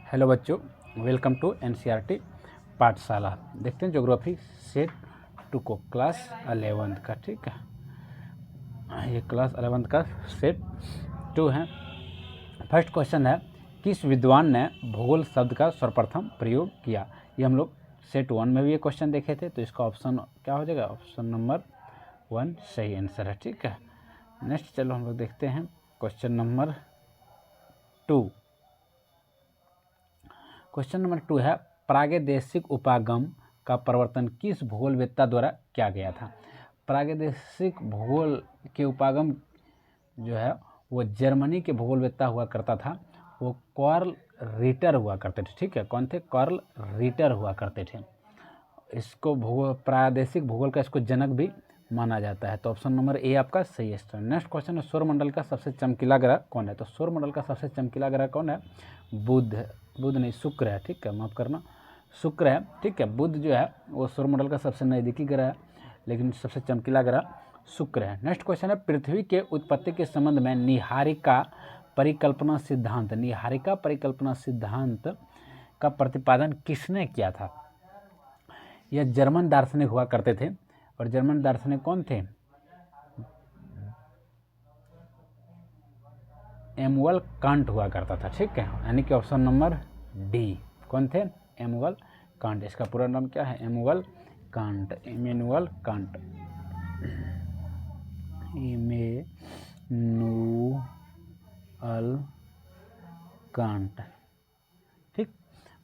Hello बच्चों, welcome to NCERT पाठशाला। देखते हैं ज्योग्राफी सेट 2 को, क्लास 11th का। ठीक है, ये क्लास 11th का सेट 2 है। फर्स्ट क्वेश्चन है, किस विद्वान ने भूगोल शब्द का सर्वप्रथम प्रयोग किया? ये हम लोग सेट 1 में भी ये क्वेश्चन देखे थे, तो इसका ऑप्शन क्या हो जाएगा? ऑप्शन नंबर 1 सही आंसर है। ठीक है, नेक्स्ट चलो हम लोग देखते हैं क्वेश्चन नंबर 2। क्वेश्चन नंबर 2 है, प्रागैदेशिक उपागम का प्रवर्तन किस भूगोलवेत्ता द्वारा किया गया था? प्रागैदेशिक भूगोल के उपागम जो है वो जर्मनी के भूगोलवेत्ता हुआ करता था, वो कार्ल रिटर हुआ करते थे। ठीक है, कौन थे? कार्ल रिटर हुआ करते थे। इसको प्रादेशिक भूगोल का इसको जनक भी माना जाता है। तो ऑप्शन नंबर ए आपका सही है। नेक्स्ट क्वेश्चन है, सौरमंडल का सबसे चमकीला ग्रह कौन है? तो सौरमंडल का सबसे चमकीला ग्रह कौन है? बुध नहीं, शुक्र है। ठीक है, माफ करना, शुक्र है। ठीक है, बुध जो है वो सौरमंडल का सबसे नज़दीकी ग्रह है, लेकिन सबसे चमकीला ग्रह शुक्र है। नेक्स्ट क्वेश्चन है, पृथ्वी के उत्पत्ति के संबंध में निहारिका परिकल्पना सिद्धांत का प्रतिपादन किसने किया था? यह जर्मन दार्शनिक हुआ करते थे, और जर्मन दार्शनिक कौन थे? इमैनुअल कांट हुआ करता था। ठीक है, यानी कि ऑप्शन नंबर डी। कौन थे? Immanuel Kant. इसका पूरा नाम क्या है? Immanuel Kant. ठीक,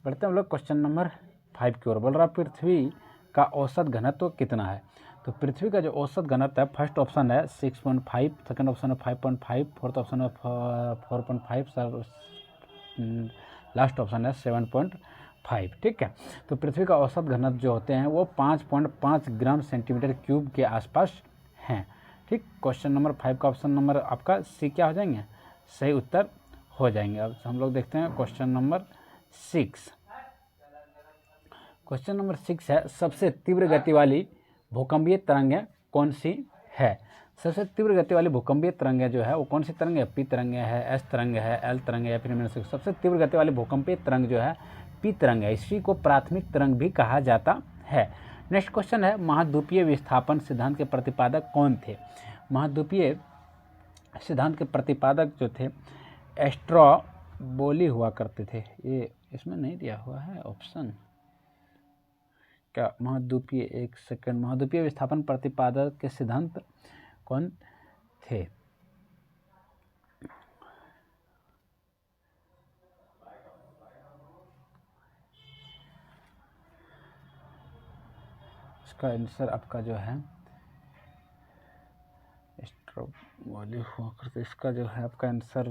बढ़ते हम लोग क्वेश्चन नंबर 5 की ओर। बोल रहा पृथ्वी का औसत घनत्व कितना है? तो पृथ्वी का जो औसत घनत्व है, फर्स्ट ऑप्शन है 6.5, सेकंड ऑप्शन है 5.5, फोर्थ ऑप्शन है 4.5, लास्ट ऑप्शन है 7.5। ठीक है, तो पृथ्वी का औसत घनत्व जो होते हैं वो 5.5 ग्राम सेंटीमीटर क्यूब के आसपास हैं। ठीक, क्वेश्चन नंबर 5 का ऑप्शन नंबर आपका सी क्या हो जाएंगे? सही उत्तर हो जाएंगे। अब हम लोग देखते हैं क्वेश्चन नंबर 6। क्वेश्चन नंबर 6 है, सबसे तीव्र गति वाली भूकंपीय तरंगें कौन सी है? सबसे तीव्र गति वाली भूकंपीय तरंगें जो है वो कौन सी तरंग है? पी तरंग है, एस तरंग है, एल तरंग है, या फिर इनमें से सबसे तीव्र गति वाली भूकंपीय तरंग जो है पी तरंग है। इसी को प्राथमिक तरंग भी कहा जाता है। नेक्स्ट क्वेश्चन है, महाद्वीपीय विस्थापन सिद्धांत के प्रतिपादक कौन थे? महाद्वीपीय सिद्धांत के प्रतिपादक जो थे एस्ट्रोबोली हुआ करते थे। ये इसमें नहीं दिया हुआ है ऑप्शन क्या? महाद्वीपीय, एक सेकंड, महाद्वीपीय विस्थापन प्रतिपादक के सिद्धांत कौन थे? इसका आंसर आपका जो है एस्ट्रोबोली हुआ करते, इसका जो है आपका आंसर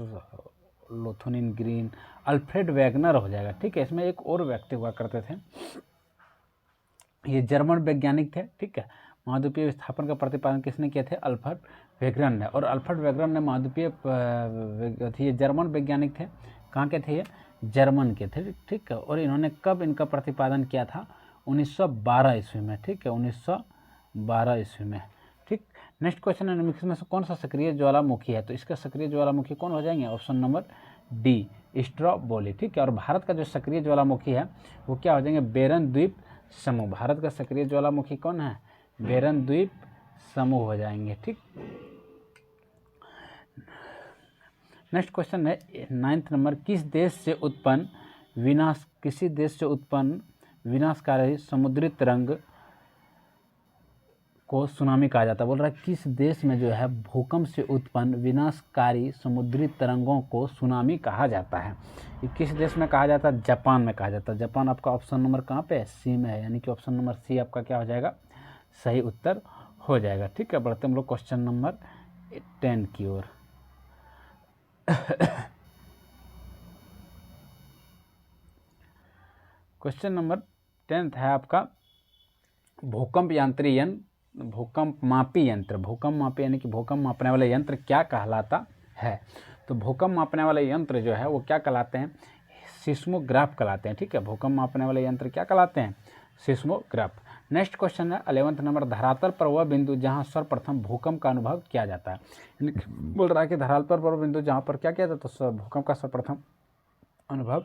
लोथोनिन ग्रीन, अल्फ्रेड वैगनर हो जाएगा। ठीक है, इसमें एक और व्यक्ति हुआ करते थे, ये जर्मन वैज्ञानिक थे। ठीक है, महाद्वीपीय विस्थापन का प्रतिपादन किसने किया थे? अल्फ्रेड वेगनर ने। और अल्फ्रेड वेगनर ने महाद्वीपीय ये जर्मन वैज्ञानिक थे। कहाँ के थे ये? जर्मन के थे। ठीक है, और इन्होंने कब इनका प्रतिपादन किया था? 1912 ईस्वी में। ठीक है, 1912 ईस्वी में। ठीक, नेक्स्ट क्वेश्चन है, निम्नलिखित में से कौन सा सक्रिय ज्वालामुखी है? तो इसका सक्रिय ज्वालामुखी कौन हो जाएंगे? Option number D, Stromboli. ठीक है, और भारत का जो सक्रिय ज्वालामुखी है वो क्या हो जाएंगे? बेरन द्वीप समूह। भारत का सक्रिय ज्वालामुखी कौन है? बेरन द्वीप समूह हो जाएंगे। ठीक, नेक्स्ट क्वेश्चन है 9th नंबर, किसी देश से उत्पन्न विनाशकारी समुद्री तरंग को सुनामी कहा जाता है। बोल रहा है किस देश में जो है भूकंप से उत्पन्न विनाशकारी समुद्री तरंगों को सुनामी कहा जाता है? ये किस देश में कहा जाता है? जापान में कहा जाता है। जापान आपका ऑप्शन नंबर कहाँ पे है? सी में है, यानी कि ऑप्शन नंबर सी आपका क्या हो जाएगा? सही उत्तर हो जाएगा। ठीक है, बढ़ते हम लोग क्वेश्चन नंबर 10 की ओर। क्वेश्चन नंबर 10 है आपका, भूकंप मापी यंत्र यानी कि भूकंप मापने वाले यंत्र क्या कहलाता है? तो भूकंप मापने वाले यंत्र जो है वो क्या कहलाते हैं? सिस्मोग्राफ कहलाते हैं। ठीक है, भूकंप मापने वाले यंत्र क्या कहलाते हैं? सिस्मोग्राफ। नेक्स्ट क्वेश्चन है 11th नंबर, धरातल पर वह बिंदु जहां सर्वप्रथम भूकंप का अनुभव किया जाता है। बोल रहा है कि धरातल पर वह बिंदु जहां पर क्या किया जाता है? भूकंप का सर्वप्रथम अनुभव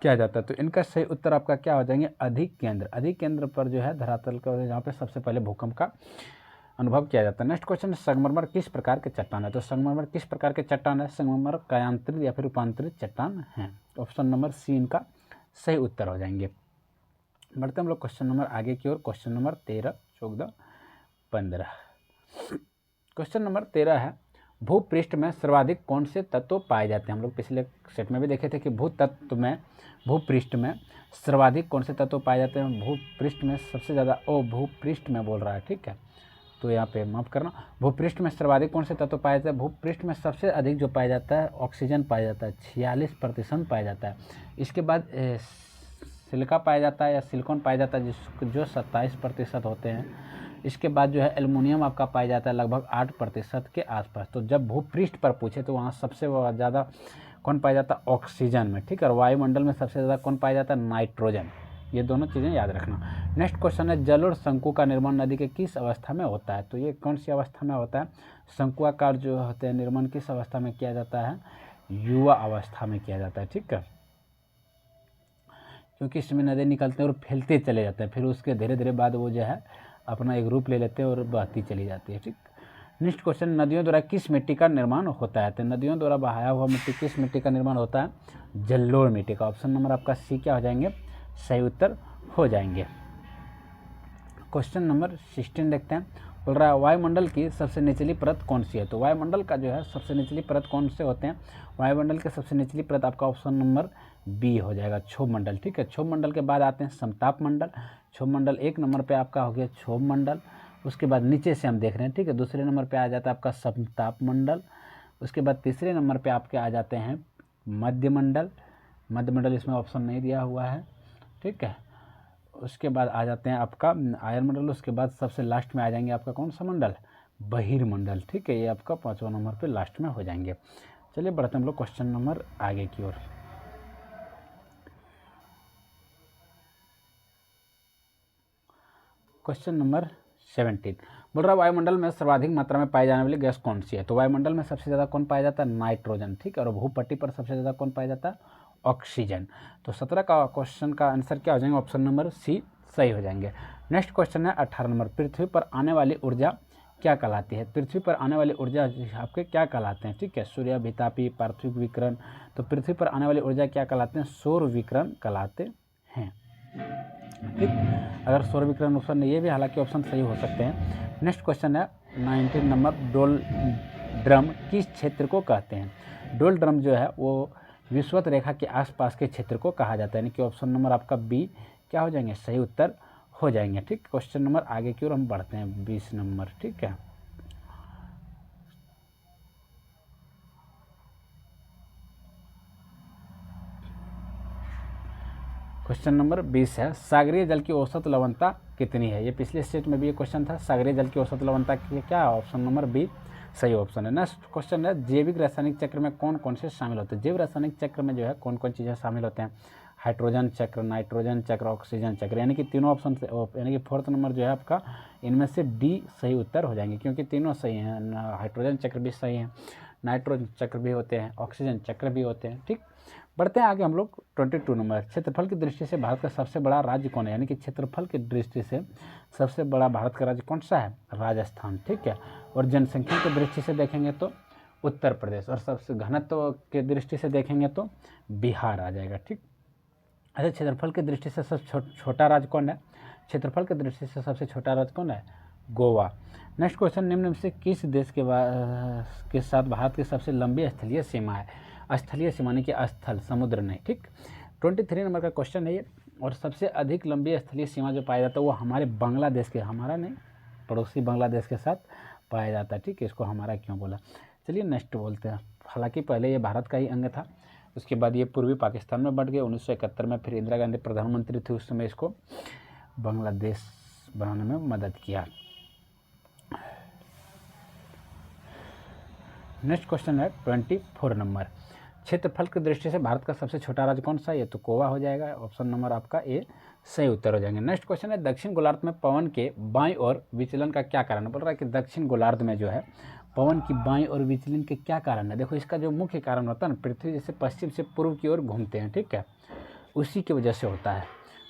किया जाता है। तो इनका सही उत्तर आपका क्या हो जाएंगे, अधिक केंद्र। अधिक केंद्र पर जो है धरातल का जहाँ पे सबसे पहले भूकंप का अनुभव किया जाता है। नेक्स्ट क्वेश्चन, संगमरमर किस प्रकार के चट्टान है? तो संगमरमर किस प्रकार के चट्टान है? संगमरमर कायांतरित या फिर रूपांतरित चट्टान है। ऑप्शन नंबर सी इनका सही उत्तर हो जाएंगे। बढ़ते हम लोग क्वेश्चन नंबर आगे की ओर। Question number 13, 14, 15। क्वेश्चन नंबर 13 है, भूपृष्ठ में सर्वाधिक कौन से तत्व पाए जाते हैं? हम लोग पिछले सेट में भी देखे थे कि भूपृष्ठ में सर्वाधिक कौन से तत्व पाए जाते हैं। भूपृष्ठ में सबसे ज़्यादा, भूपृष्ठ में बोल रहा है, ठीक है, तो यहाँ पे माफ करना, भूपृष्ठ में सर्वाधिक कौन से तत्व पाए जाते हैं? भूपृष्ठ में सबसे अधिक जो पाया जाता है ऑक्सीजन पाया जाता है, 46% पाया जाता है। इसके बाद सिलिका पाया जाता है या सिलिकॉन पाया जाता है जो 27% होते हैं। इसके बाद जो है एल्युमिनियम आपका पाया जाता है लगभग 8% के आसपास। तो जब भूपृष्ठ पर पूछे तो वहाँ सबसे ज़्यादा कौन पाया जाता है? ऑक्सीजन में, ठीक है। और वायुमंडल में सबसे ज़्यादा कौन पाया जाता है? नाइट्रोजन। ये दोनों चीज़ें याद रखना। नेक्स्ट क्वेश्चन है, जलोढ़ शंकु का निर्माण नदी के किस अवस्था में होता है? तो ये कौन सी अवस्था में होता है? शंकुआकार जो होते हैं निर्माण किस अवस्था में किया जाता है? युवा अवस्था में किया जाता है, ठीक है, क्योंकि इसमें नदी निकलते हैं और फैलते चले जाते हैं, फिर उसके धीरे धीरे बाद वो जो है अपना एक रूप ले लेते हैं और बहती चली जाती है, ठीक। नेक्स्ट क्वेश्चन, नदियों द्वारा किस मिट्टी का निर्माण होता है? तो नदियों द्वारा बहाया हुआ मिट्टी किस मिट्टी का निर्माण होता है? जलोढ़ मिट्टी का। ऑप्शन नंबर आपका सी क्या हो जाएंगे? सही उत्तर हो जाएंगे। क्वेश्चन नंबर 16 देखते हैं। बोल रहा है वायुमंडल की सबसे निचली परत कौन सी है? तो वायुमंडल का जो है सबसे निचली परत कौन से होते हैं? वायुमंडल के सबसे निचली परत आपका ऑप्शन नंबर बी हो जाएगा, क्षोभ मंडल, ठीक है। क्षोभ मंडल के बाद आते हैं समताप मंडल। क्षोभ मंडल 1 नंबर पे आपका हो गया क्षोभ मंडल। उसके बाद नीचे से हम देख रहे हैं, ठीक है, दूसरे नंबर पे आ जाता है आपका समताप मंडल। उसके बाद तीसरे नंबर पे आपके आ जाते हैं मध्य मंडल। मध्य मंडल इसमें ऑप्शन नहीं दिया हुआ है, ठीक है। उसके बाद आ जाते हैं आपका आयन मंडल। उसके बाद सबसे लास्ट में आ जाएंगे आपका कौन सा मंडल? बहिर्मंडल, ठीक है। ये आपका 5वां नंबर पे लास्ट में हो जाएंगे। चलिए बढ़ते हम लोग क्वेश्चन नंबर आगे की ओर। क्वेश्चन नंबर 17 बोल रहा है वायुमंडल में सर्वाधिक मात्रा में पाई जाने वाली गैस कौन सी है? तो वायुमंडल में सबसे ज़्यादा कौन पाया जाता है? नाइट्रोजन, ठीक है। और भूपट्टी पर सबसे ज़्यादा कौन पाया जाता है? ऑक्सीजन। तो 17 का क्वेश्चन का आंसर क्या हो जाएंगे? ऑप्शन नंबर सी सही हो जाएंगे। नेक्स्ट क्वेश्चन है 18 नंबर, पृथ्वी पर आने वाली ऊर्जा क्या कहलाती है? पृथ्वी पर आने वाली ऊर्जा आपके क्या कहलाते हैं? ठीक है, सूर्य वितापी, पार्थिव विकिरण। तो पृथ्वी पर आने वाली ऊर्जा क्या कहलाते हैं? सौर विकिरण कहलाते हैं, ठीक। अगर सौर विकिरण ऑप्शन नहीं, ये भी हालांकि ऑप्शन सही हो सकते हैं। नेक्स्ट क्वेश्चन है 19 नंबर, डोल ड्रम किस क्षेत्र को कहते हैं? डोल ड्रम जो है वो विषुवत रेखा के आसपास के क्षेत्र को कहा जाता है, यानी कि ऑप्शन नंबर आपका बी क्या हो जाएंगे? सही उत्तर हो जाएंगे, ठीक। क्वेश्चन नंबर आगे की ओर हम बढ़ते हैं, 20 नंबर, ठीक है। क्वेश्चन नंबर 20 है, सागरीय जल की औसत लवणता कितनी है? ये पिछले स्टेट में भी ये क्वेश्चन था, सागरीय जल की औसत लवणता की क्या? ऑप्शन नंबर बी सही ऑप्शन है। नेक्स्ट क्वेश्चन है, जैविक रासायनिक चक्र में कौन कौन से शामिल होते हैं? जैव रासायनिक चक्र में जो है कौन कौन चीज़ें शामिल होते हैं? हाइड्रोजन चक्र, नाइट्रोजन चक्र, ऑक्सीजन चक्र, यानी कि तीनों ऑप्शन से, यानी कि 4th नंबर जो है आपका इनमें से डी सही उत्तर हो जाएंगे, क्योंकि तीनों सही हैं। हाइड्रोजन चक्र भी सही है, नाइट्रोजन चक्र भी होते हैं, ऑक्सीजन चक्र भी होते हैं, ठीक। बढ़ते हैं आगे हम लोग 22 नंबर, क्षेत्रफल की दृष्टि से भारत का सबसे बड़ा राज्य कौन है? यानी कि क्षेत्रफल की दृष्टि से सबसे बड़ा भारत का राज्य कौन सा है? राजस्थान, ठीक है। और जनसंख्या की दृष्टि से देखेंगे तो उत्तर प्रदेश, और सबसे घनत्व की दृष्टि से देखेंगे तो बिहार आ जाएगा, ठीक। अच्छा, क्षेत्रफल की दृष्टि से सबसे छोटा राज्य कौन है? क्षेत्रफल की दृष्टि से सबसे छोटा राज्य कौन है? गोवा। नेक्स्ट क्वेश्चन, निम्न में से किस देश के साथ भारत की सबसे लंबी स्थलीय सीमा है? स्थलीय सीमा यानी कि स्थल, समुद्र नहीं, ठीक। 23 नंबर का क्वेश्चन है ये। और सबसे अधिक लंबी स्थलीय सीमा जो पाया जाता है वो हमारे बांग्लादेश के, हमारा नहीं, पड़ोसी बांग्लादेश के साथ पाया जाता है, ठीक है। इसको हमारा क्यों बोला? चलिए नेक्स्ट बोलते हैं। हालांकि पहले ये भारत का ही अंग था, उसके बाद ये पूर्वी पाकिस्तान में बढ़ गए 1971 में, फिर इंदिरा गांधी प्रधानमंत्री थी उस समय इसको बांग्लादेश बनाने में मदद किया। नेक्स्ट क्वेश्चन है 24 नंबर, क्षेत्रफल की दृष्टि से भारत का सबसे छोटा राज्य कौन सा है? ये तो गोवा हो जाएगा, ऑप्शन नंबर आपका ए सही उत्तर हो जाएंगे। नेक्स्ट क्वेश्चन है, दक्षिण गोलार्ध में पवन के बाईं ओर विचलन का क्या कारण है? बोल रहा है कि दक्षिण गोलार्ध में जो है पवन की बाईं ओर विचलन के क्या कारण है? देखो, इसका जो मुख्य कारण होता है ना, पृथ्वी जैसे पश्चिम से पूर्व की ओर घूमते हैं, ठीक है, उसी की वजह से होता है।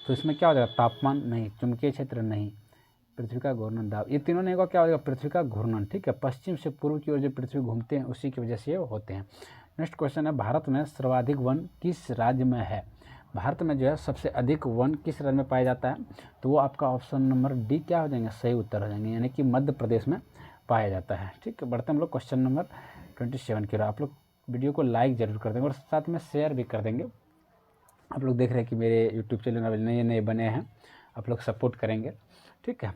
तो इसमें क्या हो जाएगा, तापमान नहीं, चुंबकीय क्षेत्र नहीं, पृथ्वी का घूर्णन दाब, ये तीनों नहीं होगा, क्या हो जाएगा, पृथ्वी का घूर्णन। ठीक है, पश्चिम से पूर्व की ओर जो पृथ्वी घूमते हैं उसी की वजह से ये होते हैं। नेक्स्ट क्वेश्चन है, भारत में सर्वाधिक वन किस राज्य में है? भारत में जो है सबसे अधिक वन किस राज्य में पाया जाता है? तो वो आपका ऑप्शन नंबर डी क्या हो जाएंगे, सही उत्तर हो जाएंगे, यानी कि मध्य प्रदेश में पाया जाता है। ठीक है, बढ़ते हम लोग क्वेश्चन नंबर 27 की ओर। आप लोग वीडियो को लाइक जरूर कर देंगे और साथ में शेयर भी कर देंगे। आप लोग देख रहे हैं कि मेरे यूट्यूब चैनल नए नए बने हैं, आप लोग सपोर्ट करेंगे। ठीक है,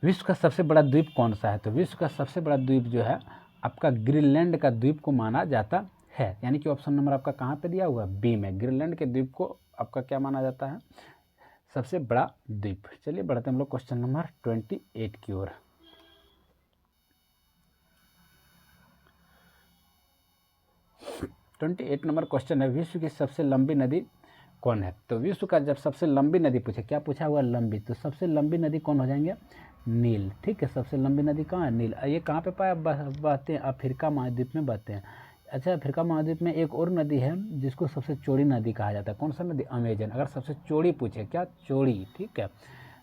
विश्व का सबसे बड़ा द्वीप कौन सा है? तो विश्व का सबसे बड़ा द्वीप जो है आपका ग्रीनलैंड का द्वीप को माना जाता है, यानी कि ऑप्शन नंबर आपका कहाँ पे दिया हुआ है, बी में। ग्रीनलैंड के द्वीप को आपका क्या माना जाता है, सबसे बड़ा द्वीप। चलिए बढ़ते हम लोग क्वेश्चन नंबर 28 की ओर। ट्वेंटी 28 नंबर क्वेश्चन है, विश्व की सबसे लंबी नदी कौन है? तो विश्व का जब सबसे लंबी नदी पूछे, क्या पूछा हुआ, लंबी, तो सबसे लंबी नदी कौन हो जाएंगे, नील। ठीक है, सबसे लंबी नदी कहाँ है, नील। ये कहाँ पे पाया बहते हैं, अफ्रीका महाद्वीप में बहते हैं। अच्छा, अफ्रीका महाद्वीप में एक और नदी है जिसको सबसे चौड़ी नदी कहा जाता है, कौन सा नदी, अमेजन। अगर सबसे चौड़ी पूछे, क्या चौड़ी, ठीक है,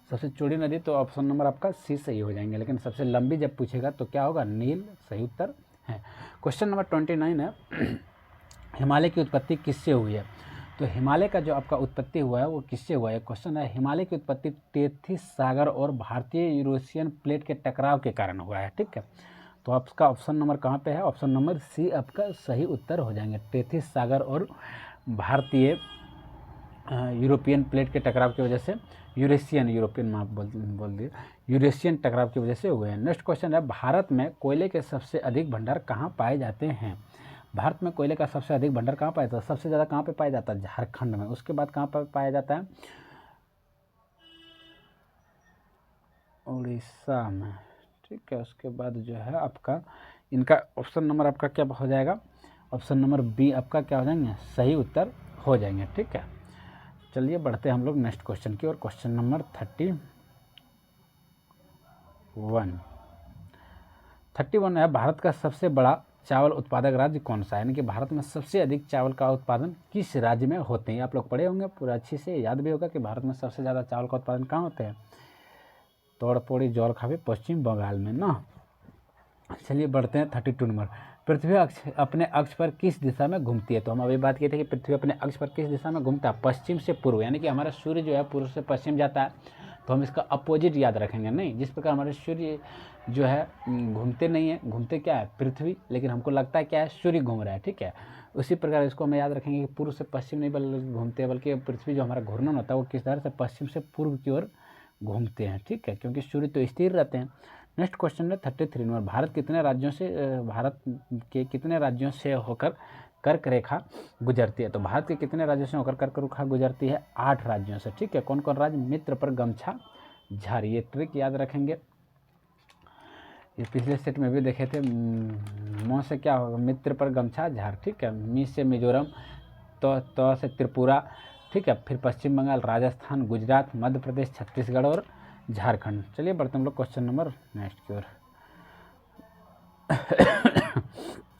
सबसे चौड़ी नदी, तो ऑप्शन नंबर आपका सी सही हो जाएंगे। लेकिन सबसे लंबी जब पूछेगा तो क्या होगा, नील सही उत्तर है। क्वेश्चन नंबर 29 है, हिमालय की उत्पत्ति किससे हुई है? तो हिमालय का जो आपका उत्पत्ति हुआ है वो किससे हुआ है? क्वेश्चन है, हिमालय की उत्पत्ति टेथिस सागर और भारतीय यूरेशियन प्लेट के टकराव के कारण हुआ है। ठीक है, तो आपका ऑप्शन नंबर कहाँ पे है, ऑप्शन नंबर सी आपका सही उत्तर हो जाएंगे। टेथिस सागर और भारतीय यूरोपियन प्लेट के टकराव की वजह से, यूरेशियन बोल दिए, यूरेशियन टकराव की वजह से हुए हैं। नेक्स्ट क्वेश्चन है, भारत में कोयले के सबसे अधिक भंडार कहाँ पाए जाते हैं? भारत में कोयले का सबसे अधिक भंडार कहाँ पाया जाता है? सबसे ज़्यादा कहाँ पे पाया जाता है, झारखंड में। उसके बाद कहाँ पर पाया जाता है, उड़ीसा में। ठीक है, उसके बाद जो है आपका इनका ऑप्शन नंबर आपका क्या हो जाएगा, ऑप्शन नंबर बी आपका क्या हो जाएंगे, सही उत्तर हो जाएंगे। ठीक है, चलिए बढ़ते हैं हम लोग नेक्स्ट क्वेश्चन की और। क्वेश्चन नंबर 31 है, भारत का सबसे बड़ा चावल उत्पादक राज्य कौन सा है? यानी कि भारत में सबसे अधिक चावल का उत्पादन किस राज्य में होते हैं? आप लोग पढ़े होंगे, पूरा अच्छे से याद भी होगा कि भारत में सबसे ज़्यादा चावल का उत्पादन कहाँ होते हैं, तोड़पोड़ी जौलखावी पश्चिम बंगाल में ना। चलिए बढ़ते हैं 32 नंबर, पृथ्वी अक्ष अपने अक्ष पर किस दिशा में घूमती है? तो हम अभी बात किए थे कि पृथ्वी अपने अक्ष पर किस दिशा में घूमता है, पश्चिम से पूर्व, यानी कि हमारा सूर्य जो है पूर्व से पश्चिम जाता है, तो हम इसका अपोजिट याद रखेंगे। नहीं, जिस प्रकार हमारे सूर्य जो है घूमते नहीं है, घूमते क्या है, पृथ्वी, लेकिन हमको लगता है क्या है, सूर्य घूम रहा है। ठीक है, उसी प्रकार इसको हमें याद रखेंगे कि पूर्व से पश्चिम नहीं बल्कि घूमते हैं, बल्कि पृथ्वी जो हमारा घूर्णन होता है वो किस तरह से पश्चिम से पूर्व की ओर घूमते हैं। ठीक है, क्योंकि सूर्य तो स्थिर रहते हैं। नेक्स्ट क्वेश्चन है 33 नंबर, भारत के कितने राज्यों से होकर कर्क रेखा गुजरती है? तो भारत के कितने राज्यों से होकर कर्क रेखा गुजरती है? 8 राज्यों से। ठीक है, कौन कौन राज्य, मित्र पर गमछा झार, ये ट्रिक याद रखेंगे। ये पिछले सेट में भी देखे थे, मौ से क्या होगा, मित्र पर गमछा झार। ठीक है, मी से मिजोरम, तो से त्रिपुरा। ठीक है, फिर पश्चिम बंगाल, राजस्थान, गुजरात, मध्य प्रदेश, छत्तीसगढ़ और झारखंड। चलिए बढ़ते हम लोग क्वेश्चन नंबर नेक्स्ट की ओर।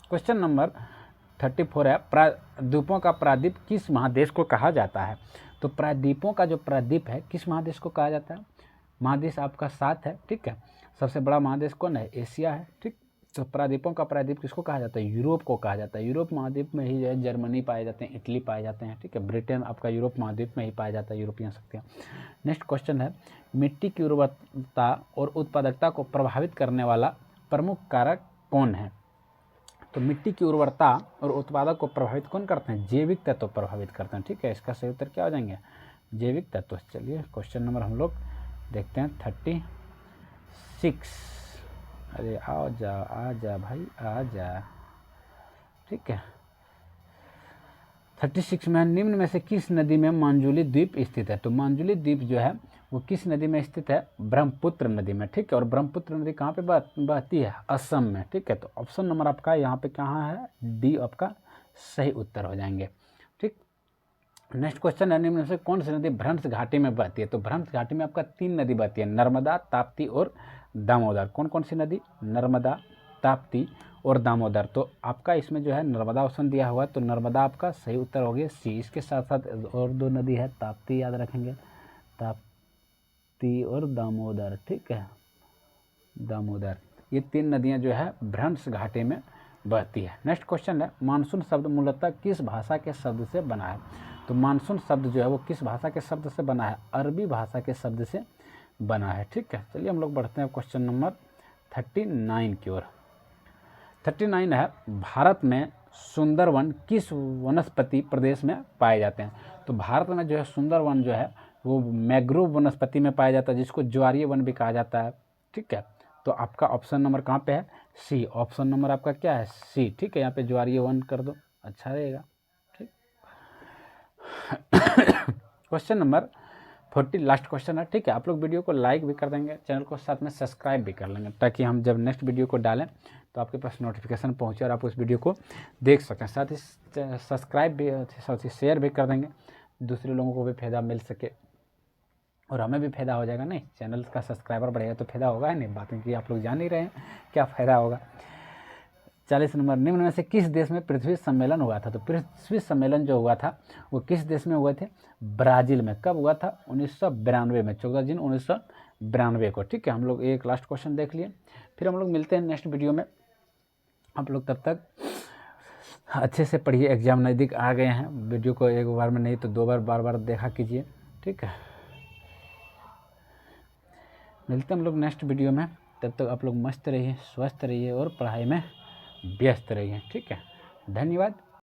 क्वेश्चन नंबर 34 है, प्रायद्वीपों का प्रायद्वीप किस महादेश को कहा जाता है? तो प्रायद्वीपों का जो प्रायद्वीप है किस महादेश को कहा जाता है? महादेश आपका 7 है। ठीक है, सबसे बड़ा महादेश कौन है, एशिया है। ठीक, तो प्रायद्वीपों का प्रायद्वीप किसको कहा जाता है, यूरोप को कहा जाता है। यूरोप महाद्वीप में ही जो है जर्मनी पाए जाते हैं, इटली पाए जाते हैं। ठीक है, ब्रिटेन आपका यूरोप महाद्वीप में ही पाया जाता है, यूरोपियन शक्तियाँ। नेक्स्ट क्वेश्चन है, मिट्टी की उर्वरता और उत्पादकता को प्रभावित करने वाला प्रमुख कारक कौन है? तो मिट्टी की उर्वरता और उत्पादक को प्रभावित कौन करते हैं, जैविक तत्व प्रभावित करते हैं। ठीक है, इसका सही उत्तर क्या हो जाएंगे, जैविक तत्व। चलिए क्वेश्चन नंबर हम लोग देखते हैं 36। अरे आ जा भाई आ जा। ठीक है, 36 में, निम्न में से किस नदी में मांजुली द्वीप स्थित है? तो मांजुली द्वीप जो है वो किस नदी में स्थित है, ब्रह्मपुत्र नदी में। ठीक है, और ब्रह्मपुत्र नदी कहाँ पे बहती है, असम में। ठीक है, तो ऑप्शन नंबर आपका यहाँ पे कहाँ है, डी आपका सही उत्तर हो जाएंगे। ठीक, नेक्स्ट क्वेश्चन है, निम्न में से कौन सी नदी भ्रंश घाटी में बहती है? तो भ्रंश घाटी में आपका 3 नदी बहती है, नर्मदा, ताप्ती और दामोदर। कौन कौन सी नदी, नर्मदा, ताप्ती और दामोदर। तो आपका इसमें जो है नर्मदा ऑप्शन दिया हुआ है, तो नर्मदा आपका सही उत्तर हो गया सी। इसके साथ साथ और दो नदी है, ताप्ती याद रखेंगे, ताप्ती और दामोदर, ठीक है, दामोदर। ये तीन नदियां जो है भ्रंश घाटी में बहती है। नेक्स्ट क्वेश्चन है, मानसून शब्द मूलतः किस भाषा के शब्द से बना है? तो मानसून शब्द जो है वो किस भाषा के शब्द से बना है? अरबी भाषा के शब्द से बना है, ठीक है। चलिए हम लोग बढ़ते हैं क्वेश्चन नंबर 39 की ओर। 39 है, भारत में सुंदरवन किस वनस्पति प्रदेश में पाए जाते हैं? तो भारत में जो है सुंदरवन जो है वो मैंग्रोव वनस्पति में पाया जाता है, जिसको ज्वारीय वन भी कहा जाता है, ठीक है। तो आपका ऑप्शन नंबर कहाँ पे है? सी। ऑप्शन नंबर आपका क्या है? सी, ठीक है। यहाँ पे ज्वारीय वन कर दो, अच्छा रहेगा, ठीक। क्वेश्चन नंबर 40 लास्ट क्वेश्चन है, ठीक है। आप लोग वीडियो को लाइक भी कर देंगे, चैनल को साथ में सब्सक्राइब भी कर लेंगे, ताकि हम जब नेक्स्ट वीडियो को डालें तो आपके पास नोटिफिकेशन पहुंचे और आप उस वीडियो को देख सकें। साथ ही सब्सक्राइब भी, साथ ही शेयर भी कर देंगे, दूसरे लोगों को भी फ़ायदा मिल सके और हमें भी फ़ायदा हो जाएगा। नहीं, चैनल का सब्सक्राइबर बढ़ेगा तो फ़ायदा होगा, नहीं बात की आप लोग जान ही रहे हैं क्या फ़ायदा होगा। 40 नंबर, निम्न में से किस देश में पृथ्वी सम्मेलन हुआ था? तो पृथ्वी सम्मेलन जो हुआ था वो किस देश में हुए थे? ब्राज़ील में। कब हुआ था? 1992 में, 14 जून 1992 को, ठीक है। हम लोग एक लास्ट क्वेश्चन देख लिए, फिर हम लोग मिलते हैं नेक्स्ट वीडियो में। आप लोग तब तक अच्छे से पढ़िए, एग्ज़ाम नज़दीक आ गए हैं। वीडियो को एक बार में नहीं तो दो बार बार बार देखा कीजिए, ठीक है। मिलते हैं हम लोग नेक्स्ट वीडियो में, तब तक आप लोग मस्त रहिए, स्वस्थ रहिए और पढ़ाई में व्यस्त रहिए, ठीक है। धन्यवाद।